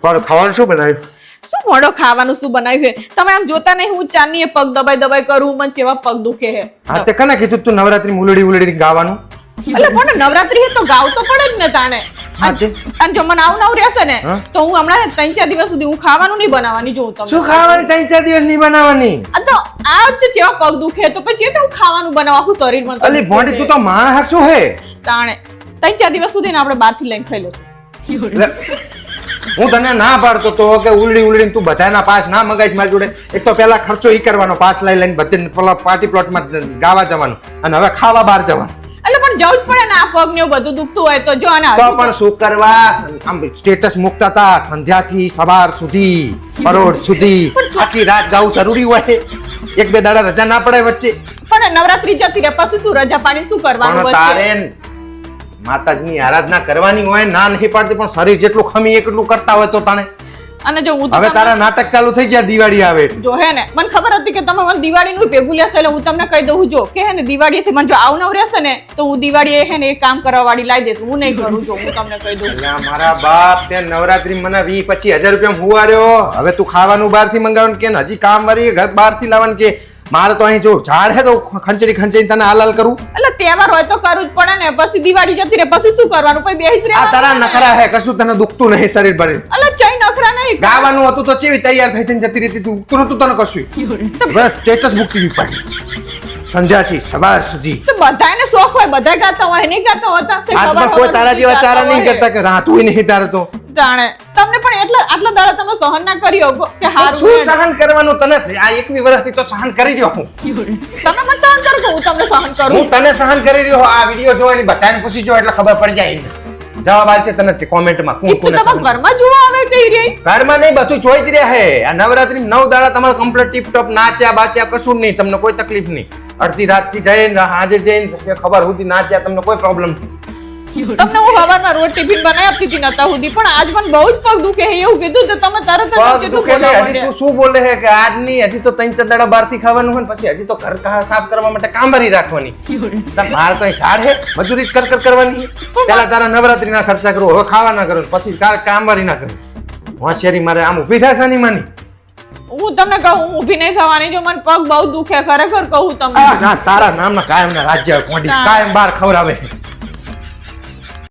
પણ ખાવાનું શું બનાવ્યું? શું મોડો ખાવાનું શું બનાવ્યું છે? તમે આમ જોતા નહીં હું ચાની પગ દબાઈ કરું મને જેવા પગ દુખે છે. હા તે કને કીધું તું નવરાત્રી ઉલડી ગાવાનું? એટલે પણ નવરાત્રી છે તો ગાવ તો પડે જ ને તાણે. હા તે અને જો મને આવું રહેશે ને તો હું હમણાં 3-4 દિવસ સુધી હું ખાવાનું નહીં બનાવવાની જોઉં તમને. શું ખાવાની 3-4 દિવસ નહીં બનાવવાની? આ તો આ જ જેવા પગ દુખે તો પછી હું ખાવાનું બનાવવા આખું શરીર મને અલી ભોંડી તું તો માણસ શું હે? તાણે 3-4 દિવસ સુધી ને આપણે બહારથી લઈને ખાઈ લેશું. હું તને ના પાડતો તો કે ઉલડીને તું બધાના પાસ ના મગાઈશ મારી જોડે. એક તો પેલા ખર્ચો ઈ કરવાનો, પાસ લઈને બધે પાર્ટી પ્લોટમાં ગાવા જવાનું અને હવે ખાવા બહાર જવાનું. એટલે પણ જવું જ પડે ને, આ પગ ને બધું દુખતું હોય તો જો આને તો પણ શું કરવા? આમ સ્ટેટસ મૂકતા હતા સંધ્યાથી સવાર સુધી, પરોઢ સુધી, આખી રાત ગાવું જરૂરી હોય? એક બે દાડા રજા ના પડે વચ્ચે? પણ નવરાત્રી જતી રહે પછી શું રજા પાણી શું કરવાનું પણ તારે માતાજીની આરાધના કરવાની હોય, ના નહીં પાડતી, પણ શરીર જેટલું ખમી એટલું કરતા હોય તો તને. અને જો હું હવે તારા નાટક ચાલુ થઈ ગયા દિવાળી આવે જો હે ને, મને ખબર હતી કે તમે મને દિવાળીનું ભેગું લેશો એટલે હું તમને કહી દઉં જો કે હે ને દિવાળીથી મને જો આવનવ રહેશે ને તો હું દિવાળીએ હે ને એ કામ કરવા વાળી લાવી દઈશ. હું નહીં કરું જો હું તમને કહી દઉં. એટલે મારા બાપ તે નવરાત્રી મને 20-25 હજાર રૂપિયા હુવાર્યો. હવે તું ખાવાનું બહારથી મંગાવવાનું કે હજી કામ વાળી ઘર બહારથી લાવવાનું કે મારે તો અહીં જો ઝાડ હે તો ખંચરી તને હાલાલ કરું. એટલે તહેવાર હોય તો કરવું જ પડે ને. પછી દિવાળી જતી રહે પછી શું કરવાનું? પછી બેહી જ આ તારા નખરા હે, કશું તને દુખતું નહીં શરીર ભરી? એટલે ચઈ નખરા નહીં. ગાવાનું હતું તો કેવી તૈયાર થઈ થઈને જતી રહેતી? તું તું તને કશું બસ સ્ટેટસ મૂકતી હતી પાછી સંધ્યાથી સવાર સુધી. તો બધાને શોખ હોય, બધા ગાતા હોય, નહીં ગાતા હોતા છે આજમાં કોઈ તારા જેવા ચારા નહીં કરતા કે રાતું નહીં તારે તો જાણે તમને પણ આટલા દાડા તમે સહન ના કર્યો કે હારું શું સહન કરવાનું? તને આ 21 વર્ષથી તો સહન કરી રહ્યો હું. તમે મને સહન કરો તો હું તમને સહન કરું. હું તને સહન કરી રહ્યો. આ વિડિયો જોવાની બધાને પૂછી જો એટલે ખબર પડી જાય. જવાબ આલશે તને કોમેન્ટમાં કોણ કોને સહન. ઘરમાં જોવા આવે કઈ રે? ઘરમાં નહીં, બધું જોઈ જ રહ્યા હે. આ નવરાત્રી 9 દાડા તમારે કમ્પ્લીટ ટીપ ટોપ નાચ્યા બાચ્યા કશું નહીં, તમને કોઈ તકલીફ નહીં. અડધી રાતથી જઈને આજે જઈને ખબર સુધી નાચ્યા, તમને કોઈ પ્રોબ્લેમ નહીં. તમને હું સવારમાં રોજ ટિફિન બનાવી આપતી હતી નતા સુધી, પણ આજ મને બહુ જ પગ દુખે છે એવું કીધું તો તમે તરત જ પગ દુખે ને હજી તું શું બોલે છે કે આજ નહીં, હજી તો 3-4 દાડા બહારથી ખાવાનું હોય ને પછી હજી તો ઘર સાફ કરવા માટે કામવારી રાખવાની. મારે તો અહીં ઝાડ હે, મજૂરી જ કર કરવાની. પેલા તારા નવરાત્રીના ખર્ચા કરું, હવે ખાવાના કરું, પછી કામવારી ના કરું. હોશિયારી મારે આમ ઊભી થાય સાની માની. હું તમને કહું હું ઊભી નહીં થવાની. જો મને પગ બહુ દુખે ખરેખર કહું તમને. તારા નામના કાયમ ના રાજ્ય કોડી કાયમ બહાર ખવડાવે.